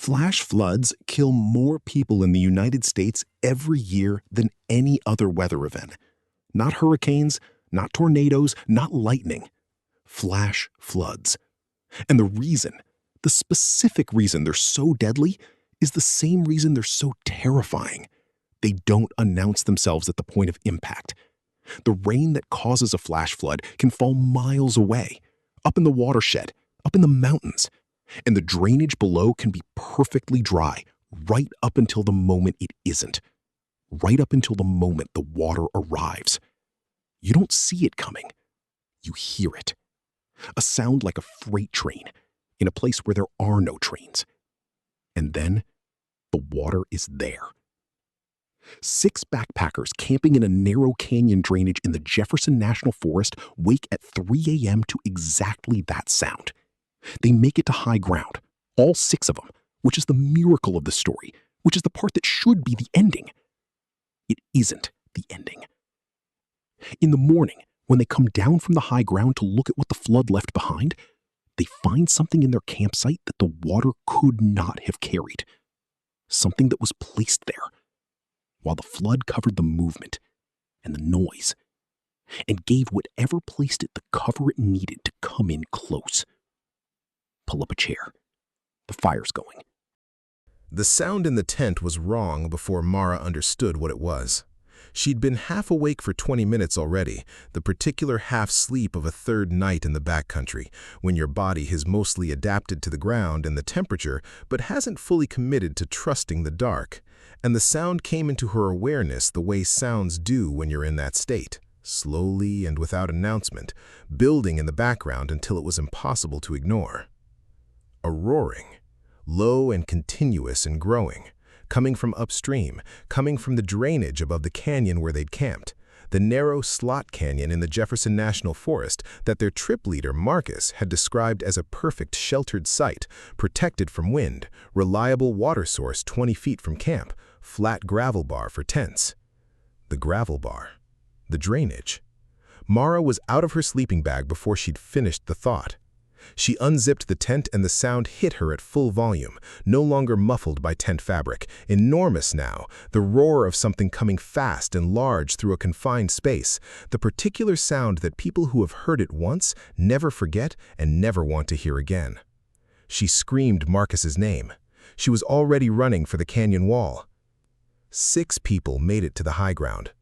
Flash floods kill more people in the United States every year than any other weather event. Not hurricanes, not tornadoes, not lightning. Flash floods. And the specific reason they're so deadly is the same reason they're so terrifying. They don't announce themselves at the point of impact. The rain that causes a flash flood can fall miles away, up in the watershed, up in the mountains, and the drainage below can be perfectly dry right up until the moment it isn't, right up until the moment the water arrives. You don't see it coming. You hear it. A sound like a freight train in a place where there are no trains. And then the water is there. 6 backpackers camping in a narrow canyon drainage in the Jefferson National Forest wake at 3 a.m. to exactly that sound. They make it to high ground, all 6 of them, which is the miracle of the story, which is the part that should be the ending. It isn't the ending. In the morning, when they come down from the high ground to look at what the flood left behind, they find something in their campsite that the water could not have carried. Something that was placed there, while the flood covered the movement and the noise, and gave whatever placed it the cover it needed to come in close. Pull up a chair. The fire's going. The sound in the tent was wrong before Mara understood what it was. She'd been half awake for 20 minutes already, the particular half-sleep of a third night in the backcountry, when your body has mostly adapted to the ground and the temperature, but hasn't fully committed to trusting the dark. And the sound came into her awareness the way sounds do when you're in that state, slowly and without announcement, building in the background until it was impossible to ignore. A roaring, low and continuous and growing, coming from upstream, coming from the drainage above the canyon where they'd camped, the narrow slot canyon in the Jefferson National Forest that their trip leader, Marcus, had described as a perfect sheltered site, protected from wind, reliable water source 20 feet from camp, flat gravel bar for tents. The gravel bar. The drainage. Mara was out of her sleeping bag before she'd finished the thought. She unzipped the tent and the sound hit her at full volume, no longer muffled by tent fabric, enormous now, the roar of something coming fast and large through a confined space, the particular sound that people who have heard it once never forget and never want to hear again. She screamed Marcus's name. She was already running for the canyon wall. 6 people made it to the high ground.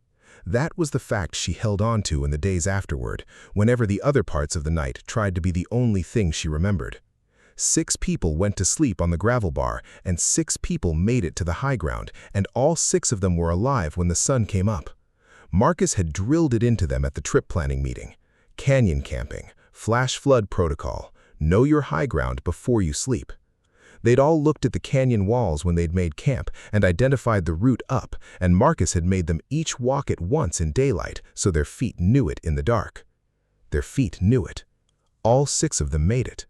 That was the fact she held on to in the days afterward, whenever the other parts of the night tried to be the only thing she remembered. 6 people went to sleep on the gravel bar, and 6 people made it to the high ground, and all 6 of them were alive when the sun came up. Marcus had drilled it into them at the trip planning meeting. Canyon camping, flash flood protocol, know your high ground before you sleep. They'd all looked at the canyon walls when they'd made camp and identified the route up, and Marcus had made them each walk it once in daylight so their feet knew it in the dark. Their feet knew it. All 6 of them made it.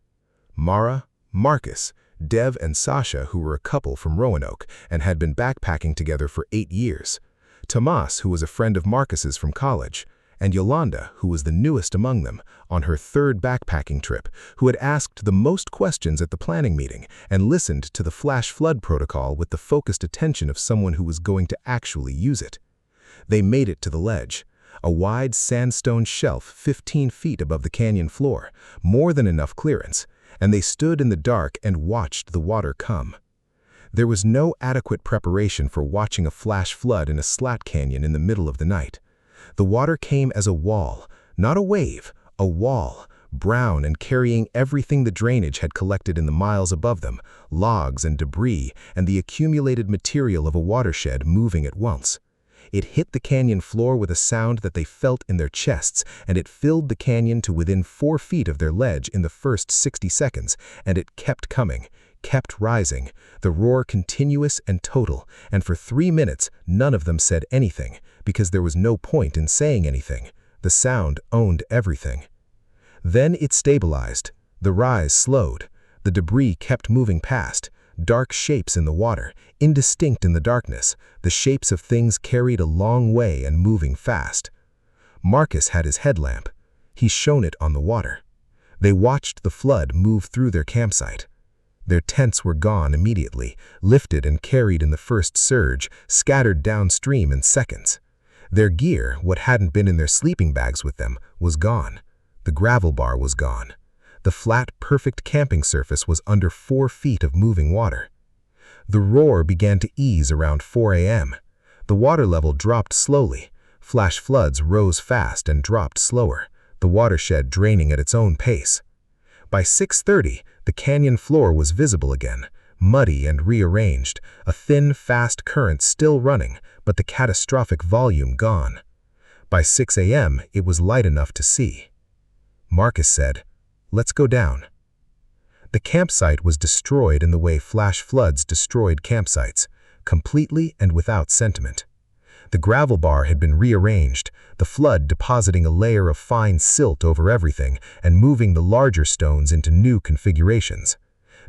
Mara, Marcus, Dev and Sasha, who were a couple from Roanoke and had been backpacking together for 8 years. Tomas, who was a friend of Marcus's from college, and Yolanda, who was the newest among them, on her 3rd backpacking trip, who had asked the most questions at the planning meeting and listened to the flash flood protocol with the focused attention of someone who was going to actually use it. They made it to the ledge, a wide sandstone shelf 15 feet above the canyon floor, more than enough clearance, and they stood in the dark and watched the water come. There was no adequate preparation for watching a flash flood in a slat canyon in the middle of the night. The water came as a wall, not a wave, a wall, brown and carrying everything the drainage had collected in the miles above them, logs and debris and the accumulated material of a watershed moving at once. It hit the canyon floor with a sound that they felt in their chests, and it filled the canyon to within 4 feet of their ledge in the first 60 seconds, and it kept coming, kept rising, the roar continuous and total, and for 3 minutes none of them said anything, because there was no point in saying anything. The sound owned everything. Then it stabilized. The rise slowed. The debris kept moving past. Dark shapes in the water, indistinct in the darkness, the shapes of things carried a long way and moving fast. Marcus had his headlamp. He shone it on the water. They watched the flood move through their campsite. Their tents were gone immediately, lifted and carried in the first surge, scattered downstream in seconds. Their gear, what hadn't been in their sleeping bags with them, was gone. The gravel bar was gone. The flat, perfect camping surface was under 4 feet of moving water. The roar began to ease around 4 a.m. The water level dropped slowly. Flash floods rose fast and dropped slower, the watershed draining at its own pace. By 6:30, the canyon floor was visible again, muddy and rearranged, a thin, fast current still running, but the catastrophic volume gone. By 6 a.m., it was light enough to see. Marcus said, "Let's go down." The campsite was destroyed in the way flash floods destroyed campsites, completely and without sentiment. The gravel bar had been rearranged, the flood depositing a layer of fine silt over everything and moving the larger stones into new configurations.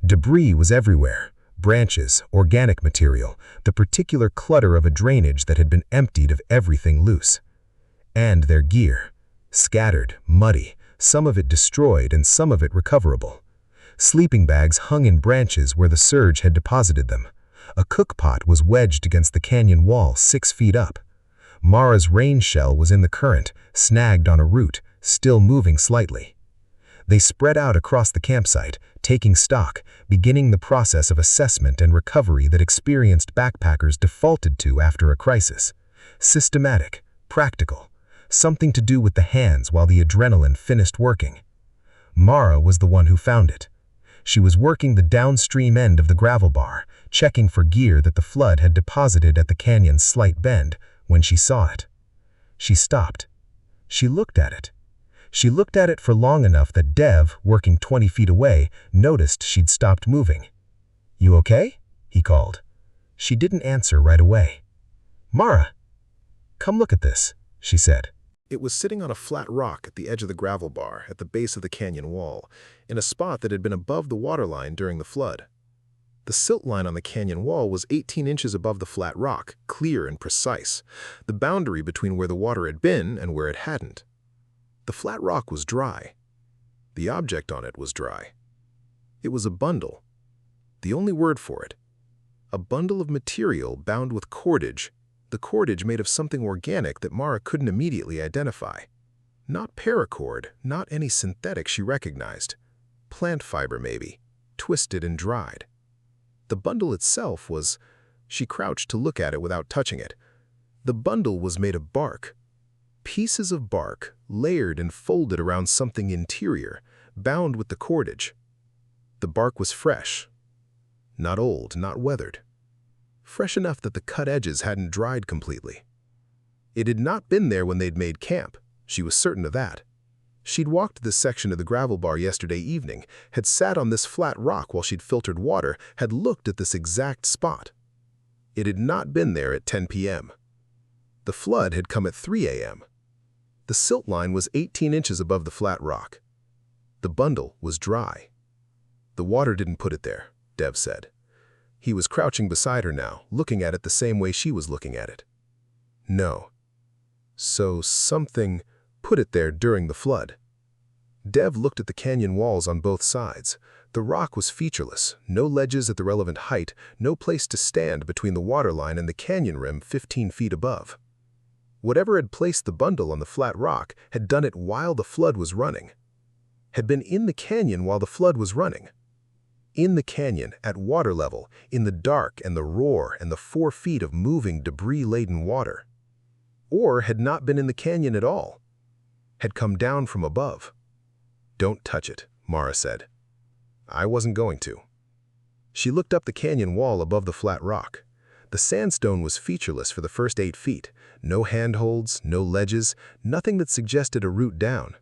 Debris was everywhere, branches, organic material, the particular clutter of a drainage that had been emptied of everything loose. And their gear, scattered, muddy, some of it destroyed and some of it recoverable. Sleeping bags hung in branches where the surge had deposited them. A cookpot was wedged against the canyon wall 6 feet up. Mara's rain shell was in the current, snagged on a root, still moving slightly. They spread out across the campsite, taking stock, beginning the process of assessment and recovery that experienced backpackers defaulted to after a crisis. Systematic, practical, something to do with the hands while the adrenaline finished working. Mara was the one who found it. She was working the downstream end of the gravel bar, checking for gear that the flood had deposited at the canyon's slight bend, when she saw it. She stopped. She looked at it. She looked at it for long enough that Dev, working 20 feet away, noticed she'd stopped moving. "You okay?" he called. She didn't answer right away. "Mara, come look at this," she said. It was sitting on a flat rock at the edge of the gravel bar at the base of the canyon wall, in a spot that had been above the waterline during the flood. The silt line on the canyon wall was 18 inches above the flat rock, clear and precise, the boundary between where the water had been and where it hadn't. The flat rock was dry. The object on it was dry. It was a bundle. The only word for it. A bundle of material bound with cordage, the cordage made of something organic that Mara couldn't immediately identify. Not paracord, not any synthetic she recognized. Plant fiber maybe, twisted and dried. The bundle itself was... She crouched to look at it without touching it. The bundle was made of bark. Pieces of bark, layered and folded around something interior, bound with the cordage. The bark was fresh. Not old, not weathered. Fresh enough that the cut edges hadn't dried completely. It had not been there when they'd made camp. She was certain of that. She'd walked this section of the gravel bar yesterday evening, had sat on this flat rock while she'd filtered water, had looked at this exact spot. It had not been there at 10 p.m. The flood had come at 3 a.m. The silt line was 18 inches above the flat rock. The bundle was dry. The water didn't put it there, Dev said. He was crouching beside her now, looking at it the same way she was looking at it. No. So something put it there during the flood. Dev looked at the canyon walls on both sides. The rock was featureless, no ledges at the relevant height, no place to stand between the waterline and the canyon rim 15 feet above. Whatever had placed the bundle on the flat rock had done it while the flood was running. Had been in the canyon while the flood was running. In the canyon, at water level, in the dark and the roar and the 4 feet of moving debris-laden water. Or had not been in the canyon at all. Had come down from above. "Don't touch it," Mara said. I wasn't going to. She looked up the canyon wall above the flat rock. The sandstone was featureless for the first 8 feet. No handholds, no ledges, nothing that suggested a route down.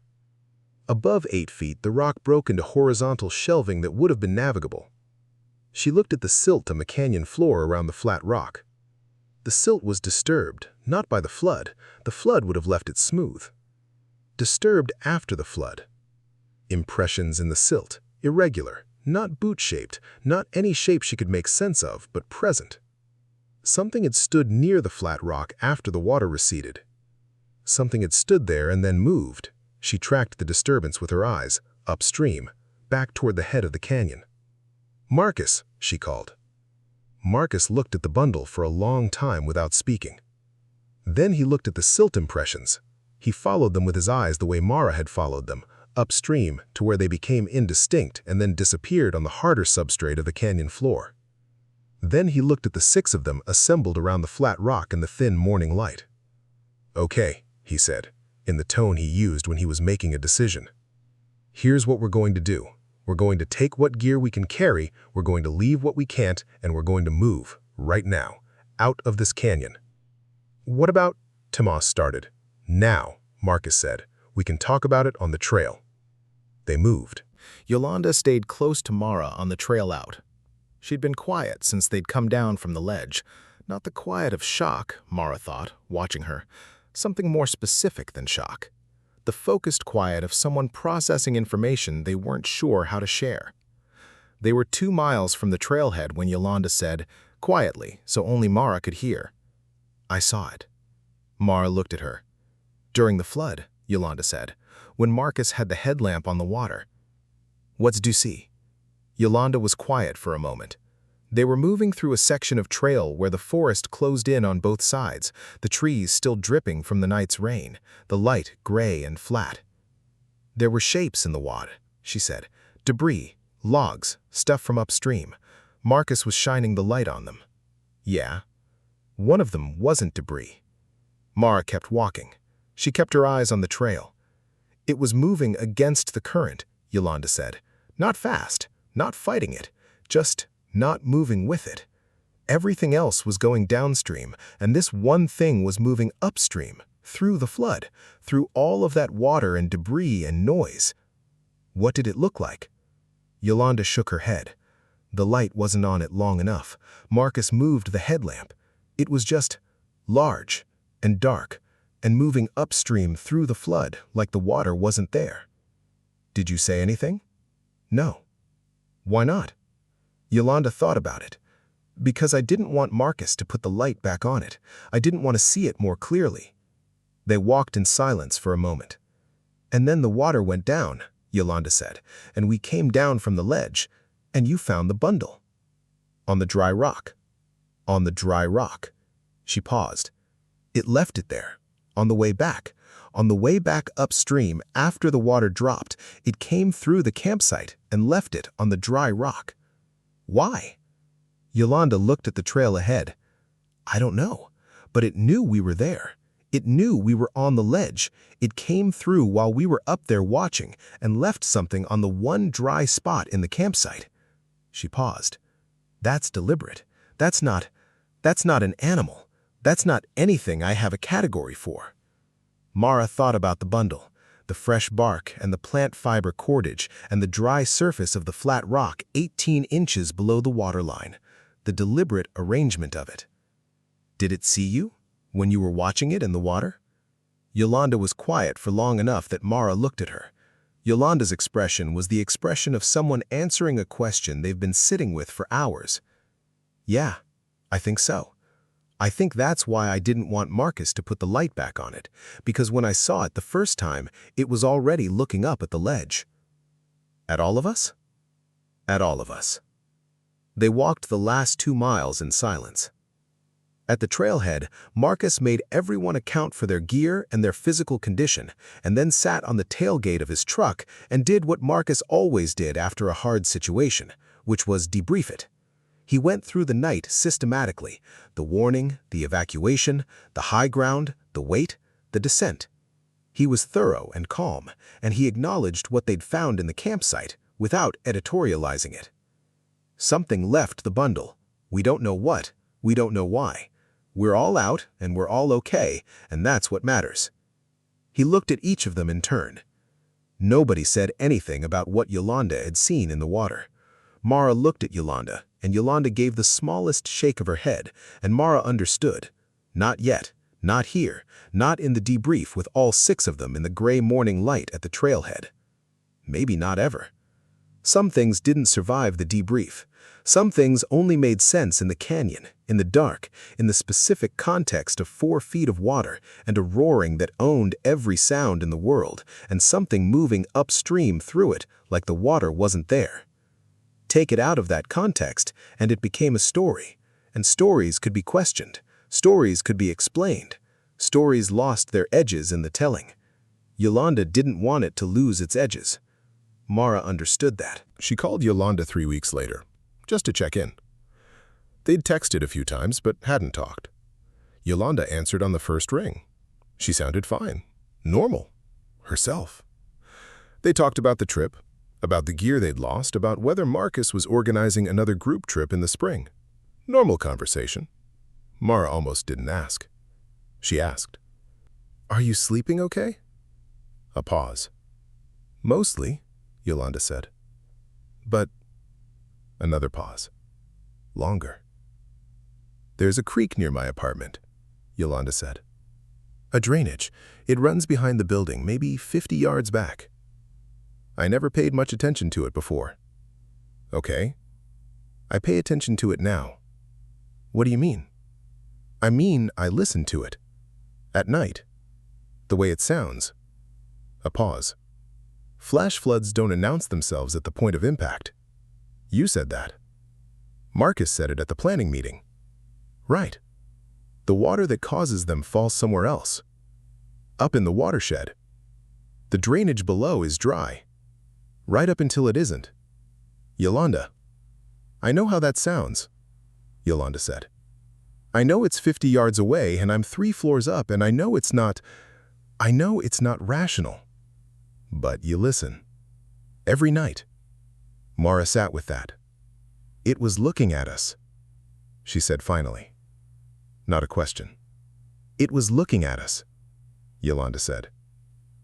Above 8 feet, the rock broke into horizontal shelving that would have been navigable. She looked at the silt on the canyon floor around the flat rock. The silt was disturbed, not by the flood. The flood would have left it smooth. Disturbed after the flood. Impressions in the silt, irregular, not boot-shaped, not any shape she could make sense of, but present. Something had stood near the flat rock after the water receded. Something had stood there and then moved. She tracked the disturbance with her eyes, upstream, back toward the head of the canyon. "Marcus," she called. Marcus looked at the bundle for a long time without speaking. Then he looked at the silt impressions. He followed them with his eyes the way Mara had followed them, upstream to where they became indistinct and then disappeared on the harder substrate of the canyon floor. Then he looked at the 6 of them assembled around the flat rock in the thin morning light. "Okay," he said, in the tone he used when he was making a decision. "Here's what we're going to do. We're going to take what gear we can carry, we're going to leave what we can't, and we're going to move, right now, out of this canyon." "What about—" Tomas started. "Now," Marcus said. "We can talk about it on the trail." They moved. Yolanda stayed close to Mara on the trail out. She'd been quiet since they'd come down from the ledge. Not the quiet of shock, Mara thought, watching her. Something more specific than shock. The focused quiet of someone processing information they weren't sure how to share. They were 2 miles from the trailhead when Yolanda said, quietly, so only Mara could hear, "I saw it." Mara looked at her. "During the flood," Yolanda said, "when Marcus had the headlamp on the water." "What's do you see?" Yolanda was quiet for a moment. They were moving through a section of trail where the forest closed in on both sides, the trees still dripping from the night's rain, the light gray and flat. "There were shapes in the wad," she said. "Debris, logs, stuff from upstream. Marcus was shining the light on them." "Yeah." "One of them wasn't debris." Mara kept walking. She kept her eyes on the trail. "It was moving against the current," Yolanda said. "Not fast, not fighting it, just not moving with it. Everything else was going downstream, and this one thing was moving upstream, through the flood, through all of that water and debris and noise." "What did it look like?" Yolanda shook her head. The light wasn't on it long enough. Marcus moved the headlamp. It was just large and dark and moving upstream through the flood like the water wasn't there. "Did you say anything?" "No." "Why not?" Yolanda thought about it. "Because I didn't want Marcus to put the light back on it. I didn't want to see it more clearly." They walked in silence for a moment. "And then the water went down," Yolanda said, "and we came down from the ledge, and you found the bundle." "On the dry rock." "On the dry rock." She paused. "It left it there. On the way back. On the way back upstream after the water dropped, it came through the campsite and left it on the dry rock." "Why?" Yolanda looked at the trail ahead. "I don't know, but it knew we were there. It knew we were on the ledge. It came through while we were up there watching and left something on the one dry spot in the campsite." She paused. "That's deliberate. That's not an animal. That's not anything I have a category for." Mara thought about the bundle, the fresh bark and the plant fiber cordage and the dry surface of the flat rock 18 inches below the waterline, the deliberate arrangement of it. "Did it see you when you were watching it in the water?" Yolanda was quiet for long enough that Mara looked at her. Yolanda's expression was the expression of someone answering a question they've been sitting with for hours. "Yeah, I think so. I think that's why I didn't want Marcus to put the light back on it, because when I saw it the first time, it was already looking up at the ledge." "At all of us?" "At all of us." They walked the last 2 miles in silence. At the trailhead, Marcus made everyone account for their gear and their physical condition, and then sat on the tailgate of his truck and did what Marcus always did after a hard situation, which was debrief it. He went through the night systematically, the warning, the evacuation, the high ground, the wait, the descent. He was thorough and calm, and he acknowledged what they'd found in the campsite without editorializing it. "Something left the bundle. We don't know what, we don't know why. We're all out and we're all okay, and that's what matters." He looked at each of them in turn. Nobody said anything about what Yolanda had seen in the water. Mara looked at Yolanda, and Yolanda gave the smallest shake of her head, and Mara understood. Not yet, not here, not in the debrief with all 6 of them in the gray morning light at the trailhead. Maybe not ever. Some things didn't survive the debrief. Some things only made sense in the canyon, in the dark, in the specific context of 4 feet of water and a roaring that owned every sound in the world, and something moving upstream through it like the water wasn't there. take it out of that context, and it became a story. And stories could be questioned. Stories could be explained. Stories lost their edges in the telling. Yolanda didn't want it to lose its edges. Mara understood that. She called Yolanda 3 weeks later, just to check in. They'd texted a few times, but hadn't talked. Yolanda answered on the first ring. She sounded fine, normal, herself. They talked about the trip, about the gear they'd lost, about whether Marcus was organizing another group trip in the spring. Normal conversation. Mara almost didn't ask. She asked, "Are you sleeping okay?" A pause. "Mostly," Yolanda said. "But..." Another pause. Longer. "There's a creek near my apartment," Yolanda said. "A drainage. It runs behind the building, maybe 50 yards back. I never paid much attention to it before." "Okay. I pay attention to it now." "What do you mean?" "I mean, I listen to it. At night. The way it sounds." A pause. "Flash floods don't announce themselves at the point of impact." "You said that." "Marcus said it at the planning meeting." "Right. The water that causes them falls somewhere else. Up in the watershed. The drainage below is dry. Right up until it isn't." "Yolanda." "I know how that sounds," Yolanda said. "I know it's 50 yards away and I'm 3 floors up, and I know it's not rational. But you listen. Every night." Mara sat with that. "It was looking at us," she said finally. Not a question. "It was looking at us," Yolanda said.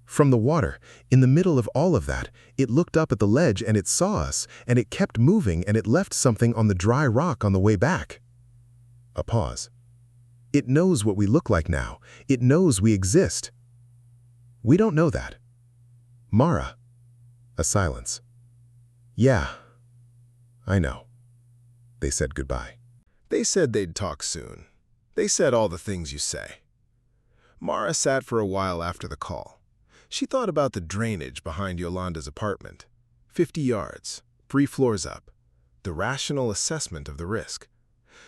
"From the water, in the middle of all of that, it looked up at the ledge and it saw us, and it kept moving, and it left something on the dry rock on the way back." A pause. "It knows what we look like now. It knows we exist." "We don't know that." "Mara." A silence. "Yeah, I know." They said goodbye. They said they'd talk soon. They said all the things you say. Mara sat for a while after the call. She thought about the drainage behind Yolanda's apartment. 50 yards, 3 floors up. The rational assessment of the risk.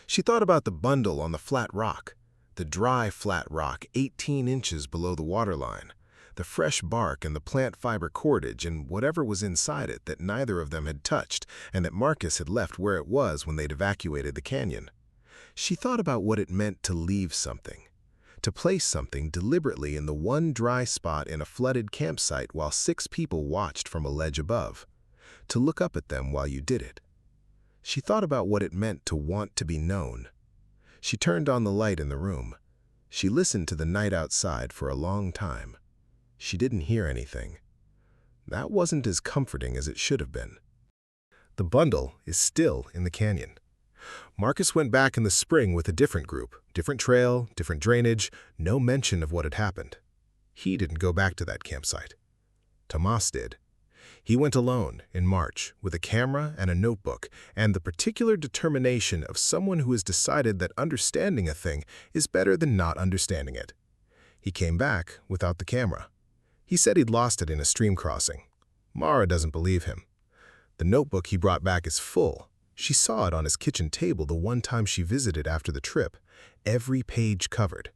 She thought about the bundle on the flat rock, the dry flat rock 18 inches below the waterline, the fresh bark and the plant fiber cordage and whatever was inside it that neither of them had touched and that Marcus had left where it was when they'd evacuated the canyon. She thought about what it meant to leave something, to place something deliberately in the one dry spot in a flooded campsite while 6 people watched from a ledge above, to look up at them while you did it. She thought about what it meant to want to be known. She turned on the light in the room. She listened to the night outside for a long time. She didn't hear anything. That wasn't as comforting as it should have been. The bundle is still in the canyon. Marcus went back in the spring with a different group, different trail, different drainage, no mention of what had happened. He didn't go back to that campsite. Tomas did. He went alone in March with a camera and a notebook and the particular determination of someone who has decided that understanding a thing is better than not understanding it. He came back without the camera. He said he'd lost it in a stream crossing. Mara doesn't believe him. The notebook he brought back is full. She saw it on his kitchen table the one time she visited after the trip, every page covered.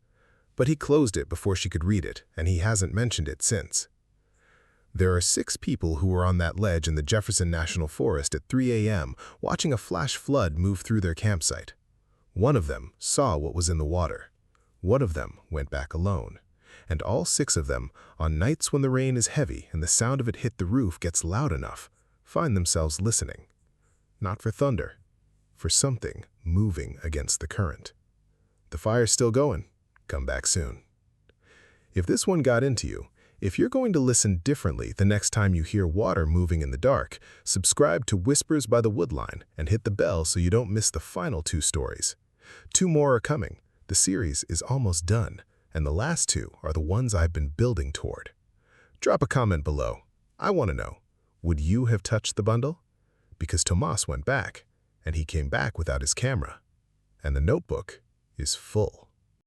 But he closed it before she could read it, and he hasn't mentioned it since. There are 6 people who were on that ledge in the Jefferson National Forest at 3 a.m. watching a flash flood move through their campsite. One of them saw what was in the water. One of them went back alone. And all 6 of them, on nights when the rain is heavy and the sound of it hit the roof gets loud enough, find themselves listening. Not for thunder, for something moving against the current. The fire's still going. Come back soon. If this one got into you, if you're going to listen differently the next time you hear water moving in the dark, subscribe to Whispers by the Woodline and hit the bell so you don't miss the final 2 stories. 2 more are coming. The series is almost done, and the last 2 are the ones I've been building toward. Drop a comment below. I want to know, would you have touched the bundle? Because Tomas went back, and he came back without his camera, and the notebook is full.